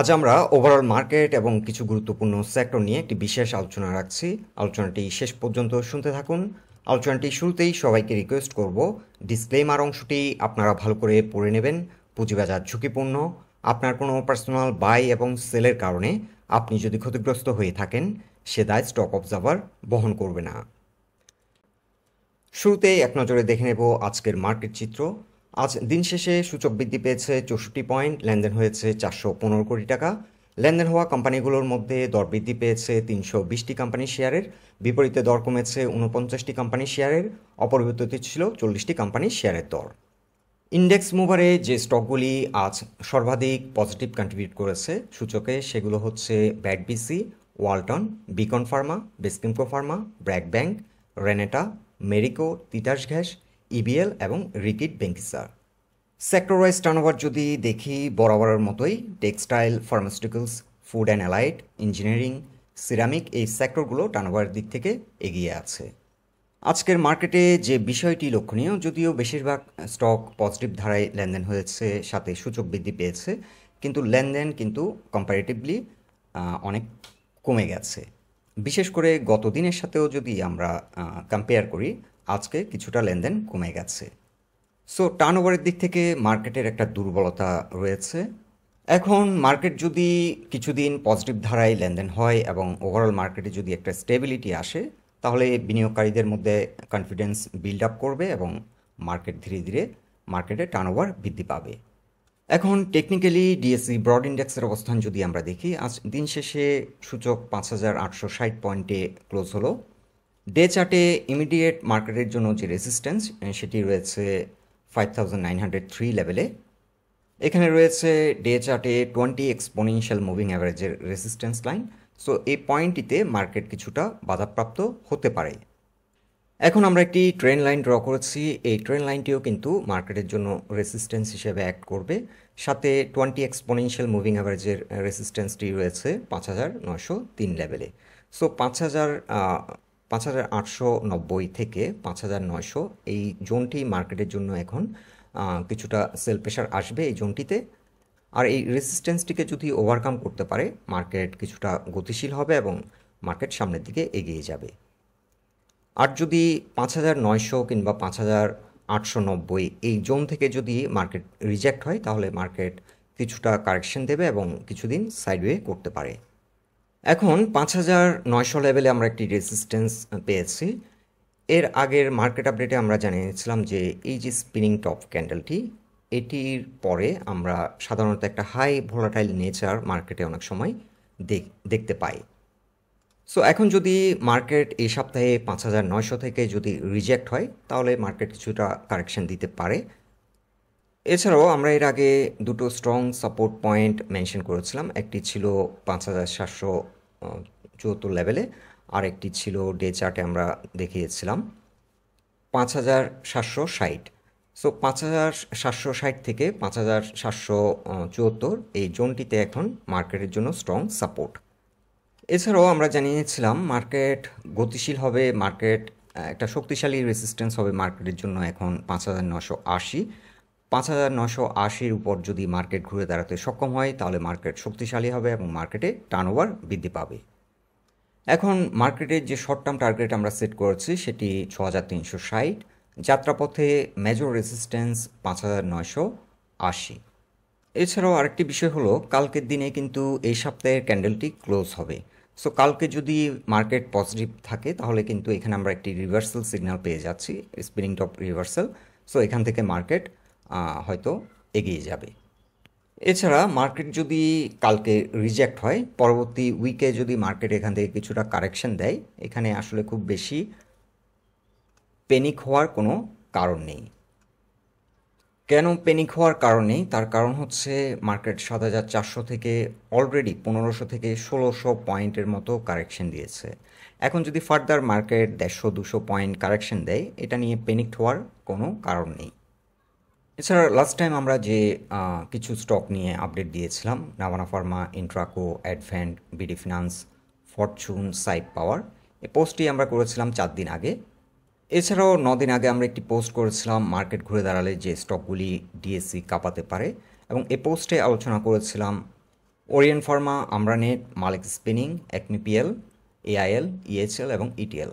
আজ আমরা overall market এবং কিছু গুরুত্বপূর্ণ সেক্টর নিয়ে একটি বিশেষ আলোচনা রাখছি। আলোচনাটি শেষ পর্যন্ত শুনতে থাকুন। আলোচনাটি শুরুতেই সবাইকে রিকোয়েস্ট করব, ডিসক্লেমার অংশটি আপনারা ভালো করে পড়ে নেবেন। পুঁজিবাজার ঝুঁকিপূর্ণ। আপনার কোনো পার্সোনাল বাই এবং সেলের কারণে আপনি যদি ক্ষতিগ্রস্ত হয়ে থাকেন, সে দায় স্টক অবজার্ভার বহন করবে না। শুরুতেই এক নজরে দেখে নেব আজকের মার্কেট চিত্র। আজ দিন শেষে সূচক বৃদ্ধি পেয়েছে 64 পয়েন্ট, লেনদেন হয়েছে 415 কোটি টাকা। লেনদেন হওয়া কোম্পানিগুলোর মধ্যে দর বৃদ্ধি পেয়েছে 320টি কোম্পানির শেয়ারের, বিপরীতে দর কমেছে 49টি কোম্পানির শেয়ারের, অপরিবর্তিত ছিল 40টি কোম্পানির শেয়ারের দর। ইন্ডেক্স মুভারে যে স্টকগুলি আজ সর্বাধিক পজিটিভ কন্ট্রিবিউট করেছে সূচকে, সেগুলো হচ্ছে BAT BC, Walton, Beacon pharma, Beximco pharma, BRAC bank, Renata, Marico, Titas gas, EBL এবং Reckitt Benckiser. Sector wise turnover যদি দেখি, বরাবরের মতোই textile, pharmaceuticals, food and allied, engineering, ceramic এই সেক্টরগুলো টার্নওভারের দিক থেকে এগিয়ে আছে। আজকের মার্কেটে যে বিষয়টি লক্ষণীয়, যদিও বেশিরভাগ স্টক পজিটিভ ধারায় লেনদেন হয়েছে, সাথে সূচক বৃদ্ধি পেয়েছে, কিন্তু লেনদেন কিন্তু কম্পারেটিভলি অনেক কমে গেছে। বিশেষ করে গত দিনের সাথেও যদি আমরা কম্পেয়ার করি, আজকে কিছুটা লেনদেন কমে গেছে। সো টার্নওভারের দিক থেকে মার্কেটের একটা দুর্বলতা রয়েছে। এখন মার্কেট যদি কিছুদিন পজিটিভ ধারায় লেনদেন হয় এবং ওভারঅল মার্কেটে যদি একটা স্টেবিলিটি আসে, তাহলে বিনিয়োগকারীদের মধ্যে কনফিডেন্স বিল্ড আপ করবে এবং মার্কেট ধীরে ধীরে মার্কেটে টার্নওভার বৃদ্ধি পাবে। এখন টেকনিক্যালি ডিএসসি ব্রড ইন্ডেক্সের অবস্থান যদি আমরা দেখি, আজ দিন শেষে সূচক 5860 পয়েন্টে ক্লোজ হলো। ডে চার্টে ইমিডিয়েট মার্কেটের জন্য যে রেজিস্ট্যান্স, সেটি রয়েছে 5903 লেভেলে। এখানে রয়েছে ডে চার্টে 20 এক্সপোনেনশিয়াল মুভিং অ্যাভারেজের রেজিস্ট্যান্স লাইন। সো এই পয়েন্টটিতে মার্কেট কিছুটা বাধাপ্রাপ্ত হতে পারে। এখন আমরা একটি ট্রেন্ড লাইন ড্র করেছি। এই ট্রেন্ড লাইনটিও কিন্তু মার্কেটের জন্য রেজিস্ট্যান্স হিসেবে অ্যাক্ট করবে। সাথে 20 এক্সপোনেনশিয়াল মুভিং অ্যাভারেজের রেজিস্ট্যান্সটি রয়েছে 5903 লেভেলে। সো 5890 থেকে 5900 এই জোনটি মার্কেটের জন্য এখন কিছুটা সেল প্রেশার আসবে এই জোনটিতে। আর এই রেজিস্ট্যান্সটিকে যদি ওভারকাম করতে পারে, মার্কেট কিছুটা গতিশীল হবে এবং মার্কেট সামনের দিকে এগিয়ে যাবে। আর যদি 5900 কিংবা 5890 এই জোন থেকে যদি মার্কেট রিজেক্ট হয়, তাহলে মার্কেট কিছুটা কারেকশন দেবে এবং কিছুদিন সাইডওয়ে করতে পারে। এখন 5900 লেভেলে আমরা একটি রেজিস্ট্যান্স পেয়েছি। এর আগের মার্কেট আপডেটে আমরা জানিয়েছিলাম যে এই যে স্পিনিং টপ ক্যান্ডেলটি, এটির পরে আমরা সাধারণত একটা হাই ভোলাটাইল নেচার মার্কেটে অনেক সময় দেখতে পাই। সো এখন যদি মার্কেট এই সপ্তাহে 5900 থেকে যদি রিজেক্ট হয়, তাহলে মার্কেট কিছুটা কারেকশন দিতে পারে। এছাড়াও আমরা এর আগে দুটো স্ট্রং সাপোর্ট পয়েন্ট মেনশন করেছিলাম। একটি ছিল 5774 লেভেলে, আর একটি ছিল ডে চার্টে আমরা দেখিয়েছিলাম 5760। সো 5760 থেকে 5774 এই জোনটিতে এখন মার্কেটের জন্য স্ট্রং সাপোর্ট। এছাড়াও আমরা জানিয়েছিলাম মার্কেট গতিশীল হবে, মার্কেট একটা শক্তিশালী রেজিস্ট্যান্স হবে মার্কেটের জন্য এখন 5980। 5980-র উপর যদি মার্কেট ঘুরে দাঁড়াতে সক্ষম হয়, তাহলে মার্কেট শক্তিশালী হবে এবং মার্কেটে টার্নওভার বৃদ্ধি পাবে। এখন মার্কেটের যে শর্ট টার্ম টার্গেট আমরা সেট করেছি, সেটি 6360। যাত্রাপথে মেজর রেজিস্ট্যান্স 5980। এছাড়াও আরেকটি বিষয় হলো, কালকের দিনে কিন্তু এই সপ্তাহের ক্যান্ডেলটি ক্লোজ হবে। সো কালকে যদি মার্কেট পজিটিভ থাকে, তাহলে কিন্তু এখানে আমরা একটি রিভার্সাল সিগন্যাল পেয়ে যাচ্ছি, স্পিনিং টপ রিভার্সাল। সো এখান থেকে মার্কেট হয়তো এগিয়ে যাবে। এছাড়া মার্কেট যদি কালকে রিজেক্ট হয়, পরবর্তী উইকে যদি মার্কেট এখান থেকে কিছুটা কারেকশন দেয়, এখানে আসলে খুব বেশি প্যানিক হওয়ার কোনো কারণ নেই। কেন প্যানিক হওয়ার কারণ নেই? তার কারণ হচ্ছে মার্কেট 7400 থেকে অলরেডি 1500 থেকে 1600 পয়েন্টের মতো কারেকশন দিয়েছে। এখন যদি ফার্দার মার্কেট 150-200 পয়েন্ট কারেকশন দেয়, এটা নিয়ে প্যানিক হওয়ার কোনো কারণ নেই। এছাড়া লাস্ট টাইম আমরা যে কিছু স্টক নিয়ে আপডেট দিয়েছিলাম, Navana pharma, Intraco, Advent, BD finance, Fortune, side power, এই পোস্টটি আমরা করেছিলাম 4 দিন আগে। এছাড়াও 9 দিন আগে আমরা একটি পোস্ট করেছিলাম মার্কেট ঘুরে দাঁড়ালে যে স্টকগুলি ডিএসসি কাঁপাতে পারে, এবং এই পোস্টে আলোচনা করেছিলাম ওরিয়েন্ট ফার্মা, আমরানেট, মালিক স্পিনিং, একমিপিএল, এআইএল, ইএইচএল এবং ইটিএল।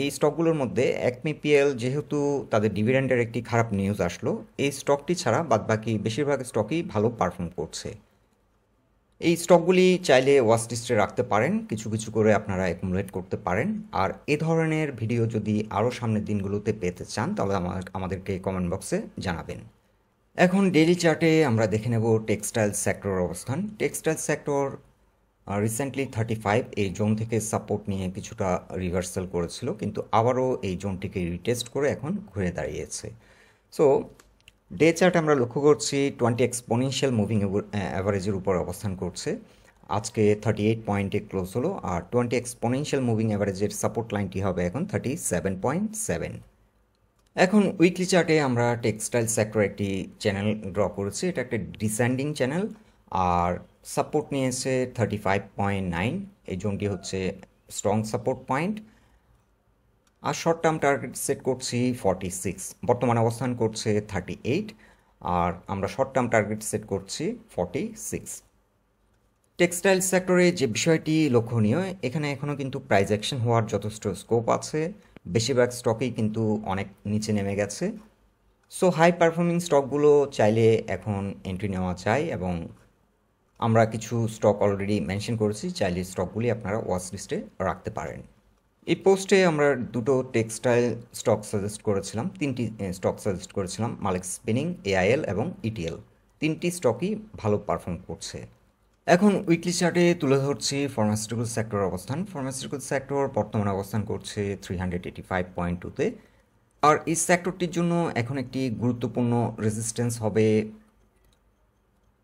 এই স্টকগুলোর মধ্যে একমিপিএল যেহেতু তাদের ডিভিডেন্ডের একটি খারাপ নিউজ আসলো, এই স্টকটি ছাড়া বাদবাকি বেশিরভাগ স্টকই ভালো পারফর্ম করছে। এই স্টকগুলি চাইলে ওয়াচ লিস্টে রাখতে পারেন, কিছু কিছু করে আপনারা অ্যাকুমুলেট করতে পারেন। আর এ ধরনের ভিডিও যদি আরও সামনের দিনগুলোতে পেতে চান তাহলে আমাদেরকে কমেন্ট বক্সে জানাবেন। এখন ডেইলি চার্টে আমরা দেখে নেব টেক্সটাইল সেক্টরের অবস্থান। টেক্সটাইল সেক্টর রিসেন্টলি 35 এই জোন থেকে সাপোর্ট নিয়ে কিছুটা রিভার্সাল করেছিল, কিন্তু আবারও এই জোনটিকে রিটেস্ট করে এখন ঘুরে দাঁড়িয়েছে। সো ডে চার্ট আমরা লক্ষ্য করছি 20 এক্সপোনেনশিয়াল মুভিং অ্যাভারেজের উপর অবস্থান করছে। আজকে 38 পয়েন্টে ক্লোজ হলো, আর 20 এক্সপোনেনশিয়াল মুভিং অ্যাভারেজের সাপোর্ট লাইনটি হবে এখন 37.7। এখন উইকলি চার্টে আমরা টেক্সটাইল সেক্টর একটি চ্যানেল ড্র করেছি। এটা একটা ডিসেন্ডিং চ্যানেল, আর সাপোর্ট নিয়েছে 35.9। এই জোনটি হচ্ছে স্ট্রং সাপোর্ট পয়েন্ট। আর শর্ট টার্ম টার্গেট সেট করছি 46, বর্তমানে অবস্থান করছে 38, আর আমরা শর্ট টার্ম টার্গেট সেট করছি 46। টেক্সটাইল সেক্টরে যে বিষয়টি লক্ষণীয়, এখানে এখনও কিন্তু প্রাইস অ্যাকশন হওয়ার যথেষ্ট স্কোপ আছে। বেশিরভাগ স্টকেই কিন্তু অনেক নিচে নেমে গেছে। সো হাই পারফর্মিং স্টকগুলো চাইলে এখন এন্ট্রি নেওয়া যায়, এবং আমরা কিছু স্টক অলরেডি মেনশন করেছি, চাইলে স্টকগুলি আপনারা ওয়াচ লিস্টে রাখতে পারেন। এই পোস্টে আমরা দুটো টেক্সটাইল স্টক সাজেস্ট করেছিলাম, তিনটি স্টক সাজেস্ট করেছিলাম, মালিক স্পিনিং, এআইএল এবং ইটিএল। তিনটি স্টকই ভালো পারফর্ম করছে। এখন উইকলি চার্টে তুলে ধরছি ফার্মাসিউটিক্যাল সেক্টরের অবস্থান। ফার্মাসিউটিক্যাল সেক্টর বর্তমানে অবস্থান করছে 385.2-তে, আর এই সেক্টরটির জন্য এখন একটি গুরুত্বপূর্ণ রেজিস্ট্যান্স হবে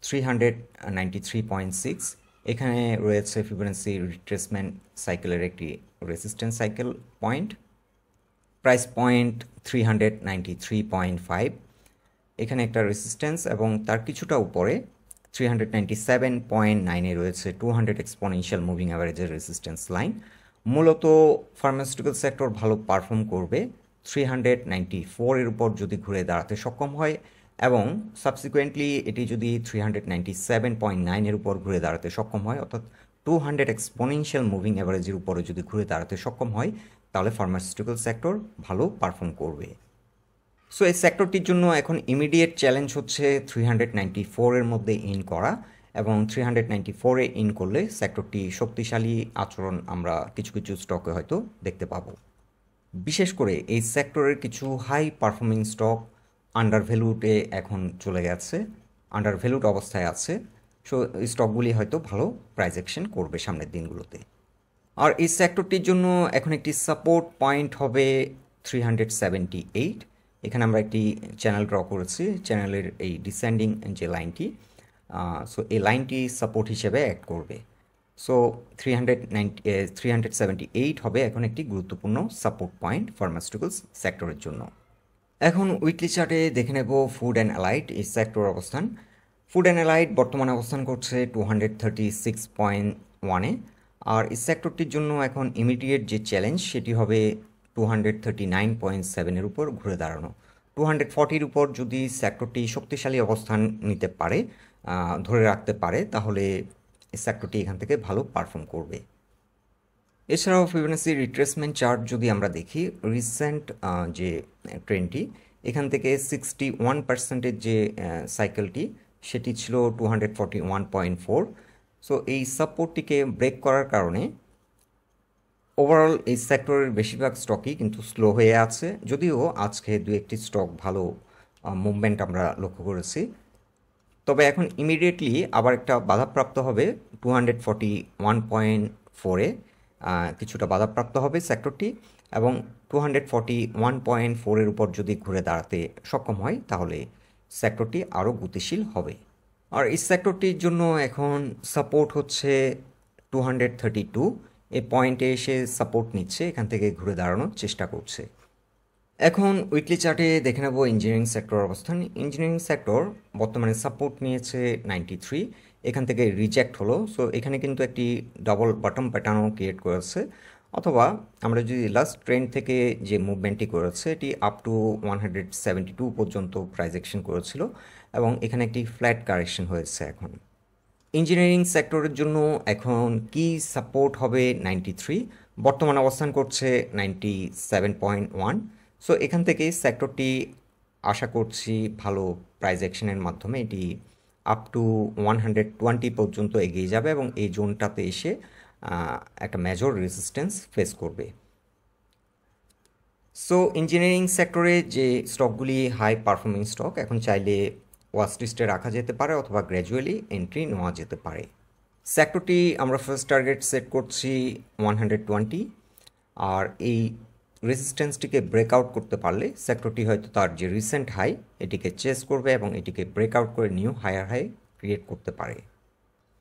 393.6। এখানে রয়েছে ফিবোনাচি রিট্রেসমেন্ট সাইকেলের একটি resistance cycle point, price point 393.5। এখানে একটা রেজিস্ট্যান্স, এবং তার কিছুটা উপরে 397.9-এ রয়েছে 200 এক্সপোনেনশিয়াল মুভিং অ্যাভারেজের রেজিস্ট্যান্স লাইন। মূলত ফার্মাসিউটিক্যাল সেক্টর ভালো পারফর্ম করবে 394-এর উপর যদি ঘুরে দাঁড়াতে সক্ষম হয়, এবং সাবসিকুয়েন্টলি এটি যদি 397.9-এর উপর ঘুরে দাঁড়াতে সক্ষম হয়, অর্থাৎ 200 এক্সপোনেনশিয়াল মুভিং অ্যাভারেজের উপরে যদি ঘুরে দাঁড়াতে সক্ষম হয়, তাহলে ফার্মাসিউটিক্যাল সেক্টর ভালো পারফর্ম করবে। সো এই সেক্টরটির জন্য এখন ইমিডিয়েট চ্যালেঞ্জ হচ্ছে 394-এর মধ্যে ইন করা, এবং 394-এ ইন করলে সেক্টরটি শক্তিশালী আচরণ আমরা কিছু কিছু স্টকে হয়তো দেখতে পাবো। বিশেষ করে এই সেক্টরের কিছু হাই পারফর্মিং স্টক আন্ডার ভ্যালুতে এখন চলে গেছে, আন্ডার ভ্যালুড অবস্থায় আছে। সো এই স্টকগুলি হয়তো ভালো প্রাইস অ্যাকশন করবে সামনের দিনগুলোতে। আর এই সেক্টরটির জন্য এখন একটি সাপোর্ট পয়েন্ট হবে 378। এখানে আমরা একটি চ্যানেল ড্র করেছি, চ্যানেলের এই ডিসেন্ডিং যে লাইনটি, সো এই লাইনটি সাপোর্ট হিসেবে অ্যাড করবে। সো 378 হবে এখন একটি গুরুত্বপূর্ণ সাপোর্ট পয়েন্ট ফার্মাসিউটিক্যালস সেক্টরের জন্য। এখন উইকলি চার্টে দেখে নেব ফুড অ্যান্ড অ্যালাইড এই সেক্টর অবস্থান। ফুড অ্যান্ড অ্যালাইড বর্তমানে অবস্থান করছে 236.1-এ, আর এই সেক্টরটির জন্য এখন ইমিডিয়েট যে চ্যালেঞ্জ সেটি হবে 239.7-এর উপর ঘুরে দাঁড়ানো। 240-র উপর যদি সেক্টরটি শক্তিশালী অবস্থান নিতে পারে, ধরে রাখতে পারে, তাহলে এই সেক্টরটি এখান থেকে ভালো পারফর্ম করবে। এছাড়াও ফিবোনাচি রিট্রেসমেন্ট চার্ট যদি আমরা দেখি, রিসেন্ট যে ট্রেন্ডটি, এখান থেকে 61%-এর যে সাইকেলটি সেটি ছিল 241.4। সো এই সাপোর্টটিকে ব্রেক করার কারণে ওভারঅল এই সেক্টরের বেশিরভাগ স্টকই কিন্তু স্লো হয়ে আছে, যদিও আজকে দু একটি স্টক ভালো মুভমেন্ট আমরা লক্ষ্য করেছি। তবে এখন ইমিডিয়েটলি আবার একটা বাধাপ্রাপ্ত হবে 241.4-এ, কিছুটা বাধাপ্রাপ্ত হবে সেক্টরটি, এবং 241.4-এর উপর যদি ঘুরে দাঁড়াতে সক্ষম হয় তাহলে সেক্টরটি আরও গতিশীল হবে। আর এই সেক্টরটির জন্য এখন সাপোর্ট হচ্ছে 232, এই পয়েন্টে এসে সাপোর্ট নিচ্ছে, এখান থেকে ঘুরে দাঁড়ানোর চেষ্টা করছে। এখন উইকলি চার্টে দেখে নেব ইঞ্জিনিয়ারিং সেক্টর অবস্থান। ইঞ্জিনিয়ারিং সেক্টর বর্তমানে সাপোর্ট নিয়েছে 93, এখান থেকে রিজেক্ট হলো। সো এখানে কিন্তু একটি ডাবল বটম প্যাটার্নও ক্রিয়েট করেছে, অথবা আমরা যদি লাস্ট ট্রেন্ড থেকে যে মুভমেন্টটি করেছে এটি আপ টু 172 পর্যন্ত প্রাইস অ্যাকশন করেছিল, এবং এখানে একটি ফ্ল্যাট কারেকশন হয়েছে এখন। ইঞ্জিনিয়ারিং সেক্টরের জন্য এখন কি সাপোর্ট হবে 93, বর্তমান অবস্থান করছে 97.1। সো এখান থেকে সেক্টরটি আশা করছি ভালো প্রাইস অ্যাকশনের মাধ্যমে এটি আপ টু 120 পর্যন্ত এগিয়ে যাবে এবং এই জোনটাতে এসে একটা মেজর রেজিস্ট্যান্স ফেস করবে। সো ইঞ্জিনিয়ারিং সেক্টরে যে স্টকগুলি হাই পারফর্মিং স্টক এখন চাইলে ওয়াচ লিস্টে রাখা যেতে পারে অথবা গ্র্যাজুয়ালি এন্ট্রি নেওয়া যেতে পারে। সেক্টরটি আমরা ফার্স্ট টার্গেট সেট করছি 120, আর এই রেজিস্ট্যান্সটিকে ব্রেকআউট করতে পারলে সেক্টরটি হয়তো তার যে রিসেন্ট হাই এটিকে চেস করবে এবং এটিকে ব্রেকআউট করে নিউ হায়ার হাই ক্রিয়েট করতে পারে।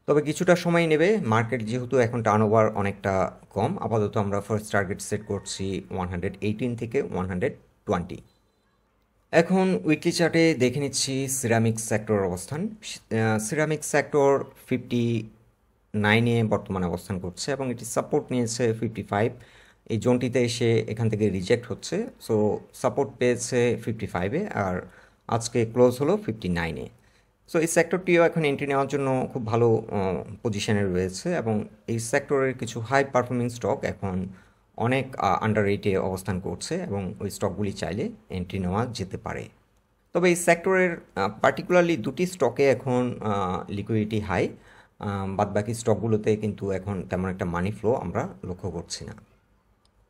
তবে কিছুটা সময় নেবে, মার্কেট যেহেতু এখন টার্নওভার অনেকটা কম। আপাতত আমরা ফার্স্ট টার্গেট সেট করছি 118 থেকে 120। এখন উইকলি চার্টে দেখে নিচ্ছি সিরামিক সেক্টরের অবস্থান। সিরামিক সেক্টর 59-এ বর্তমানে অবস্থান করছে এবং এটি সাপোর্ট নিয়েছে 55। এই জোনটিতে এসে এখান থেকে রিজেক্ট হচ্ছে, সো সাপোর্ট পেয়েছে 55-এ আর আজকে ক্লোজ হলো 59-এ। সো এই সেক্টরটিও এখন এন্ট্রি নেওয়ার জন্য খুব ভালো পজিশনে রয়েছে এবং এই সেক্টরের কিছু হাই পারফর্মিং স্টক এখন অনেক আন্ডার রেটে অবস্থান করছে এবং ওই স্টকগুলি চাইলে এন্ট্রি নেওয়া যেতে পারে। তবে এই সেক্টরের পার্টিকুলারলি দুটি স্টকে এখন লিকুইডিটি হাই, বাদবাকি স্টকগুলোতে কিন্তু এখন তেমন একটা মানি ফ্লো আমরা লক্ষ্য করছি না,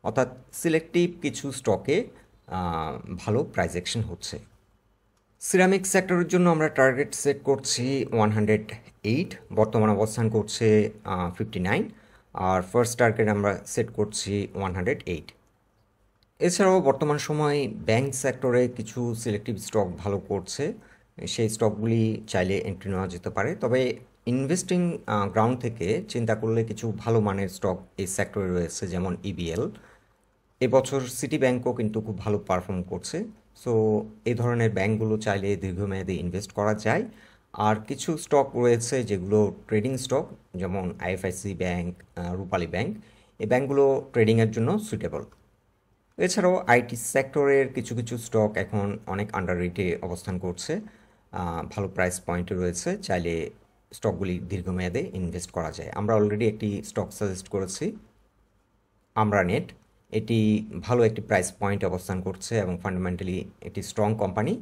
অর্থাৎ সিলেক্টিভ কিছু স্টকে ভালো প্রাইস অ্যাকশন হচ্ছে। সিরামিক সেক্টরের জন্য আমরা টার্গেট সেট করছি 108, বর্তমান অবস্থান করছে 59, আর ফার্স্ট টার্গেট আমরা সেট করছি 108। এছাড়াও বর্তমান সময় ব্যাংক সেক্টরে কিছু সিলেক্টিভ স্টক ভালো করছে, সেই স্টকগুলি চাইলে এন্ট্রি নেওয়া যেতে পারে। তবে ইনভেস্টিং গ্রাউন্ড থেকে চিন্তা করলে কিছু ভালো মানের স্টক এই সেক্টরে রয়েছে, যেমন ইবিএল। এবছর সিটি ব্যাংকও কিন্তু খুব ভালো পারফর্ম করছে। সো এই ধরনের ব্যাংকগুলো চাইলে দীর্ঘমেয়াদে ইনভেস্ট করা যায়। আর কিছু স্টক রয়েছে যেগুলো ট্রেডিং স্টক, যেমন আইএফআইসি ব্যাংক, রূপালী ব্যাংক, এই ব্যাংকগুলো ট্রেডিংয়ের জন্য সুইটেবল। এছাড়াও আইটি সেক্টরের কিছু কিছু স্টক এখন অনেক আন্ডার রেটে অবস্থান করছে, ভালো প্রাইস পয়েন্টে রয়েছে, চাইলে স্টকগুলি দীর্ঘমেয়াদে ইনভেস্ট করা যায়। আমরা অলরেডি একটি স্টক সাজেস্ট করেছি, আমরা নেট। এটি ভালো একটি প্রাইস পয়েন্ট অবস্থান করছে এবং ফান্ডামেন্টালি একটি স্ট্রং কোম্পানি।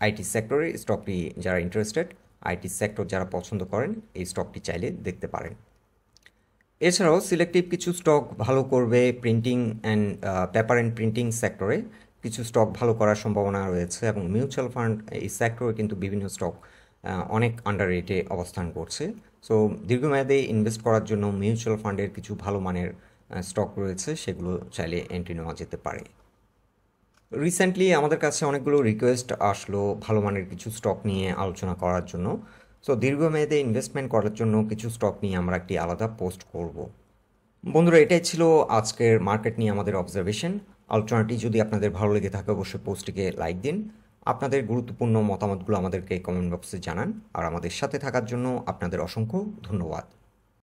আইটি সেক্টরে স্টকটি যারা ইন্টারেস্টেড, আইটি সেক্টর যারা পছন্দ করেন, এই স্টকটি চাইলে দেখতে পারেন। এছাড়াও সিলেক্টিভ কিছু স্টক ভালো করবে printing and paper and printing সেক্টরে কিছু স্টক ভালো করার সম্ভাবনা রয়েছে এবং মিউচুয়াল ফান্ড এই সেক্টরে কিন্তু বিভিন্ন স্টক অনেক আন্ডার রেটে অবস্থান করছে। সো দীর্ঘমেয়াদে ইনভেস্ট করার জন্য মিউচুয়াল ফান্ডের কিছু ভালো মানের স্টক রয়েছে, সেগুলো চাইলে এন্ট্রি নেওয়া যেতে পারে। রিসেন্টলি আমাদের কাছে অনেকগুলো রিকোয়েস্ট আসলো ভালো মানের কিছু স্টক নিয়ে আলোচনা করার জন্য। সো দীর্ঘমেয়াদে ইনভেস্টমেন্ট করার জন্য কিছু স্টক নিয়ে আমরা একটি আলাদা পোস্ট করব। বন্ধুরা, এটাই ছিল আজকের মার্কেট নিয়ে আমাদের অবজারভেশন। আলোচনাটি যদি আপনাদের ভালো লেগে থাকে অবশ্যই পোস্টটিকে লাইক দিন, আপনাদের গুরুত্বপূর্ণ মতামতগুলো আমাদেরকে কমেন্ট বক্সে জানান, আর আমাদের সাথে থাকার জন্য আপনাদের অসংখ্য ধন্যবাদ।